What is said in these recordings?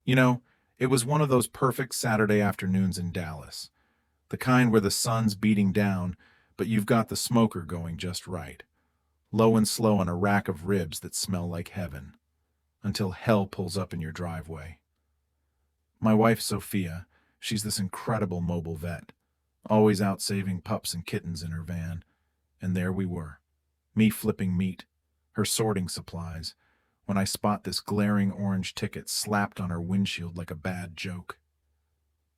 You know, it was one of those perfect Saturday afternoons in Dallas. The kind where the sun's beating down, but you've got the smoker going just right. Low and slow on a rack of ribs that smell like heaven. Until hell pulls up in your driveway. My wife, Sophia, she's this incredible mobile vet, always out saving pups and kittens in her van. And there we were, me flipping meat, her sorting supplies, when I spot this glaring orange ticket slapped on her windshield like a bad joke.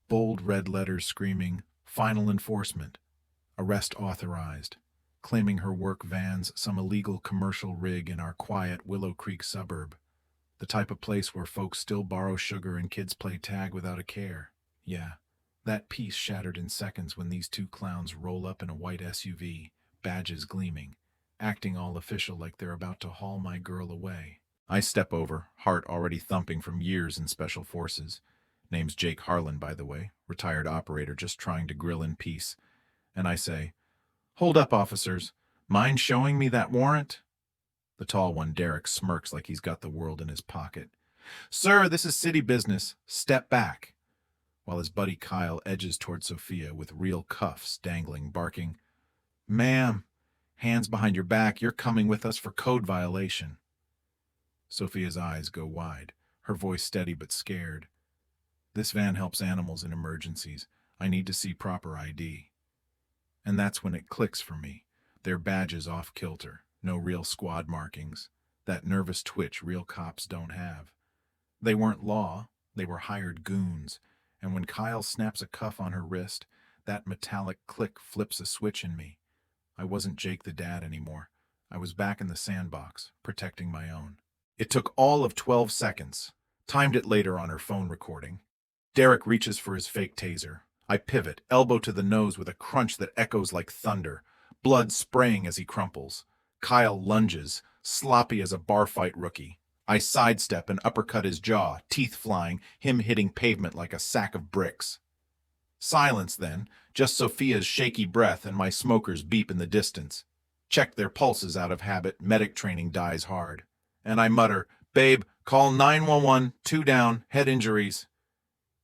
Bold red letters screaming, "Final enforcement, arrest authorized," claiming her work van's some illegal commercial rig in our quiet Willow Creek suburb, the type of place where folks still borrow sugar and kids play tag without a care. Yeah, that peace shattered in seconds when these two clowns roll up in a white SUV, badges gleaming, acting all official like they're about to haul my girl away. I step over, heart already thumping from years in special forces. Name's Jake Harlan, by the way, retired operator just trying to grill in peace. And I say, "Hold up, officers. Mind showing me that warrant?" The tall one, Derek, smirks like he's got the world in his pocket. "Sir, this is city business. Step back." While his buddy Kyle edges toward Sophia with real cuffs dangling, barking, "Ma'am, hands behind your back. You're coming with us for code violation." Sophia's eyes go wide, her voice steady but scared. "This van helps animals in emergencies. I need to see proper ID." And that's when it clicks for me. Their badges off kilter, no real squad markings, that nervous twitch real cops don't have. They weren't law, they were hired goons, and when Kyle snaps a cuff on her wrist, that metallic click flips a switch in me. I wasn't Jake the dad anymore. I was back in the sandbox, protecting my own. It took all of 12 seconds. Timed it later on her phone recording. Derek reaches for his fake taser. I pivot, elbow to the nose with a crunch that echoes like thunder, blood spraying as he crumples. Kyle lunges, sloppy as a bar fight rookie. I sidestep and uppercut his jaw, teeth flying, him hitting pavement like a sack of bricks. Silence then, just Sophia's shaky breath and my smokers beep in the distance. Check their pulses out of habit, medic training dies hard. And I mutter, "Babe, call 911, 2 down, head injuries."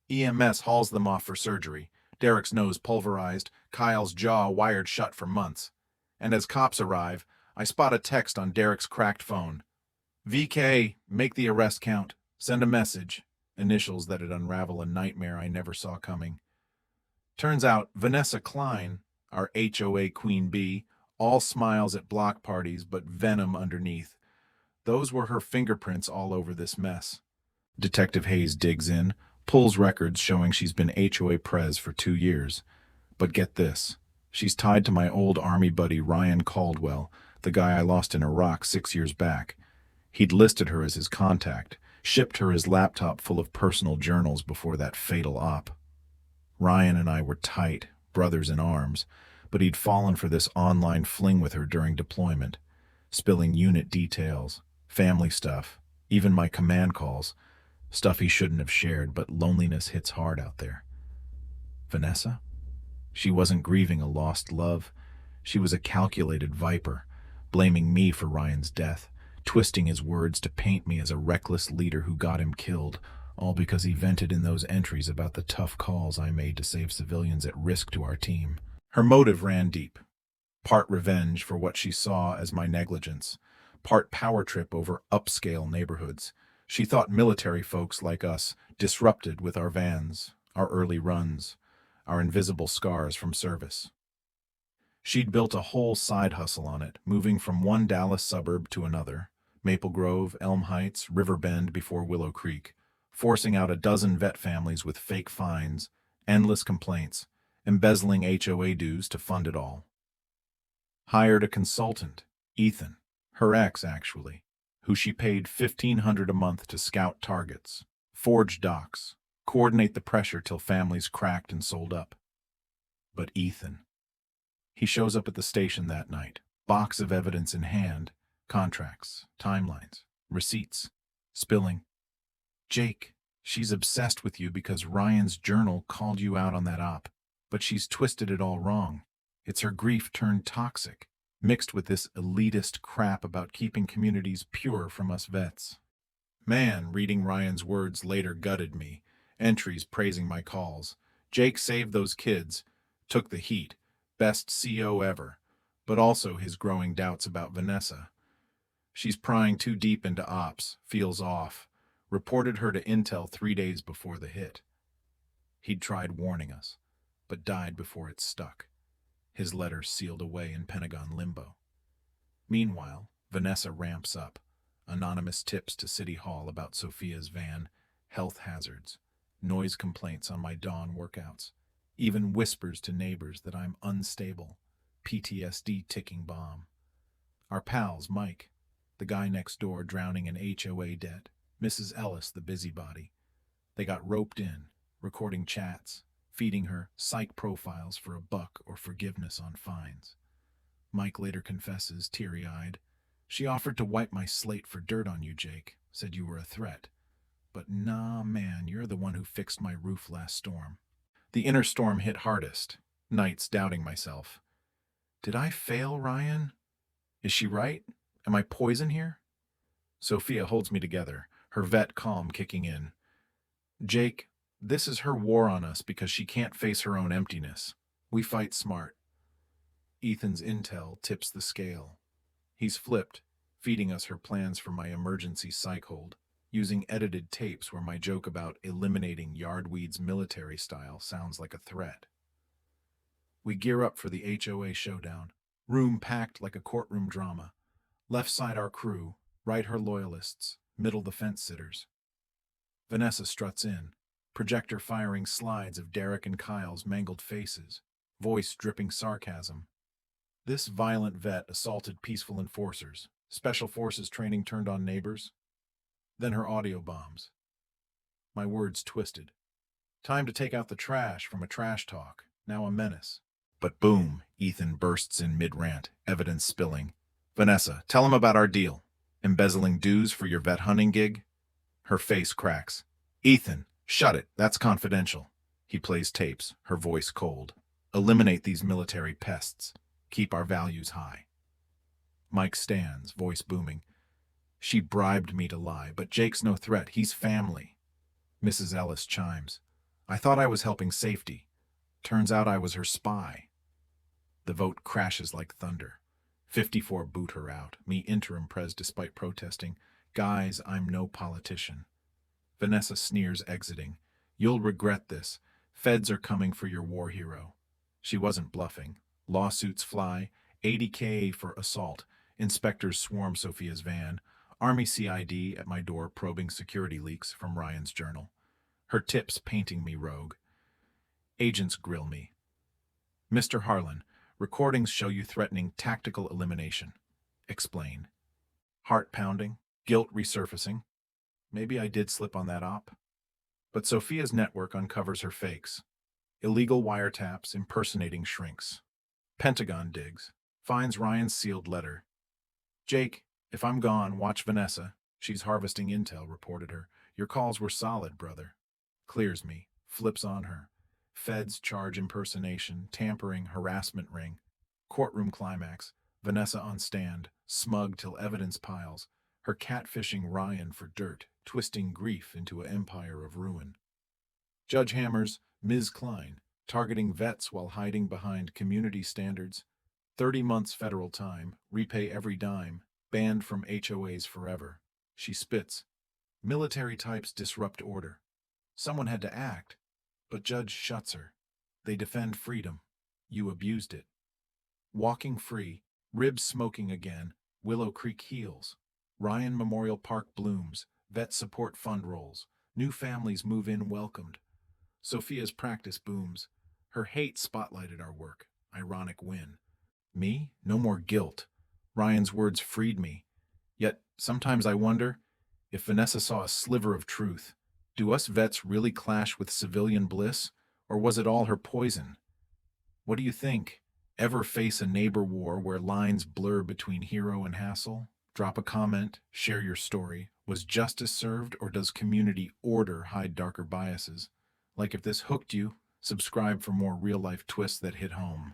EMS hauls them off for surgery, Derek's nose pulverized, Kyle's jaw wired shut for months. And as cops arrive, I spot a text on Derek's cracked phone. "VK, make the arrest count. Send a message." Initials that'd unravel a nightmare I never saw coming. Turns out Vanessa Klein, our HOA queen bee, all smiles at block parties but venom underneath. Those were her fingerprints all over this mess. Detective Hayes digs in, pulls records showing she's been HOA pres for 2 years. But get this, she's tied to my old Army buddy Ryan Caldwell, the guy I lost in Iraq 6 years back. He'd listed her as his contact, shipped her his laptop full of personal journals before that fatal op. Ryan and I were tight, brothers in arms, but he'd fallen for this online fling with her during deployment, spilling unit details, family stuff, even my command calls, stuff he shouldn't have shared, but loneliness hits hard out there. Vanessa? She wasn't grieving a lost love. She was a calculated viper, blaming me for Ryan's death, twisting his words to paint me as a reckless leader who got him killed, all because he vented in those entries about the tough calls I made to save civilians at risk to our team. Her motive ran deep. Part revenge for what she saw as my negligence, part power trip over upscale neighborhoods. She thought military folks like us disrupted with our vans, our early runs, our invisible scars from service. She'd built a whole side hustle on it, moving from one Dallas suburb to another, Maple Grove, Elm Heights, Riverbend before Willow Creek, forcing out a dozen vet families with fake fines, endless complaints, embezzling HOA dues to fund it all. Hired a consultant, Ethan, her ex actually, who she paid $1,500 a month to scout targets, forge docs, coordinate the pressure till families cracked and sold up. But Ethan. He shows up at the station that night, box of evidence in hand, contracts, timelines, receipts, spilling. "Jake, she's obsessed with you because Ryan's journal called you out on that op, but she's twisted it all wrong. It's her grief turned toxic, mixed with this elitist crap about keeping communities pure from us vets." Man, reading Ryan's words later gutted me. Entries praising my calls. Jake saved those kids, took the heat, best CO ever, but also his growing doubts about Vanessa. She's prying too deep into ops, feels off. Reported her to Intel 3 days before the hit. He'd tried warning us, but died before it stuck. His letters sealed away in Pentagon limbo. Meanwhile, Vanessa ramps up. Anonymous tips to City Hall about Sophia's van, health hazards, noise complaints on my dawn workouts, even whispers to neighbors that I'm unstable, PTSD ticking bomb. Our pals, Mike, the guy next door drowning in HOA debt, Mrs. Ellis, the busybody. They got roped in, recording chats, feeding her psych profiles for $1 or forgiveness on fines. Mike later confesses, teary-eyed, "She offered to wipe my slate for dirt on you, Jake. Said you were a threat. But nah, man, you're the one who fixed my roof last storm." The inner storm hit hardest, nights doubting myself. Did I fail, Ryan? Is she right? Am I poison here? Sophia holds me together, her vet calm kicking in. Jake, this is her war on us because she can't face her own emptiness. We fight smart. Ethan's intel tips the scale. He's flipped, feeding us her plans for my emergency psych hold, using edited tapes where my joke about eliminating Yardweed's military style sounds like a threat. We gear up for the HOA showdown, room packed like a courtroom drama. Left side our crew, right her loyalists, middle the fence-sitters. Vanessa struts in, projector firing slides of Derek and Kyle's mangled faces, voice dripping sarcasm. This violent vet assaulted peaceful enforcers, special forces training turned on neighbors. Then her audio bombs. My words twisted. Time to take out the trash from a trash talk, now a menace. But boom, Ethan bursts in mid-rant, evidence spilling. Vanessa, tell him about our deal. Embezzling dues for your vet hunting gig? Her face cracks. Ethan, shut it, that's confidential. He plays tapes, her voice cold. Eliminate these military pests. Keep our values high. Mike stands, voice booming. She bribed me to lie, but Jake's no threat, he's family. Mrs. Ellis chimes. I thought I was helping safety. Turns out I was her spy. The vote crashes like thunder. 54 boot her out, me interim pres despite protesting. Guys, I'm no politician. Vanessa sneers, exiting. You'll regret this. Feds are coming for your war hero. She wasn't bluffing. Lawsuits fly, 80K for assault. Inspectors swarm Sophia's van. Army CID at my door probing security leaks from Ryan's journal. Her tips painting me rogue. Agents grill me. Mr. Harlan, recordings show you threatening tactical elimination. Explain. Heart pounding, guilt resurfacing. Maybe I did slip on that op. But Sophia's network uncovers her fakes. Illegal wiretaps impersonating shrinks. Pentagon digs. Finds Ryan's sealed letter. Jake, if I'm gone, watch Vanessa. She's harvesting intel, reported her. Your calls were solid, brother. Clears me. Flips on her. Feds charge impersonation, tampering, harassment ring. Courtroom climax. Vanessa on stand, smug till evidence piles. Her catfishing Ryan for dirt, twisting grief into an empire of ruin. Judge hammers Ms. Klein, targeting vets while hiding behind community standards. 30 months federal time, repay every dime, banned from HOAs forever. She spits. Military types disrupt order. Someone had to act, but judge shuts her. They defend freedom. You abused it. Walking free, ribs smoking again, Willow Creek heals. Ryan Memorial Park blooms, vet support fund rolls. New families move in welcomed. Sophia's practice booms. Her hate spotlighted our work. Ironic win. Me? No more guilt. Ryan's words freed me. Yet, sometimes I wonder if Vanessa saw a sliver of truth. Do us vets really clash with civilian bliss, or was it all her poison? What do you think? Ever face a neighbor war where lines blur between hero and hassle? Drop a comment, share your story. Was justice served, or does community order hide darker biases? Like if this hooked you, subscribe for more real-life twists that hit home.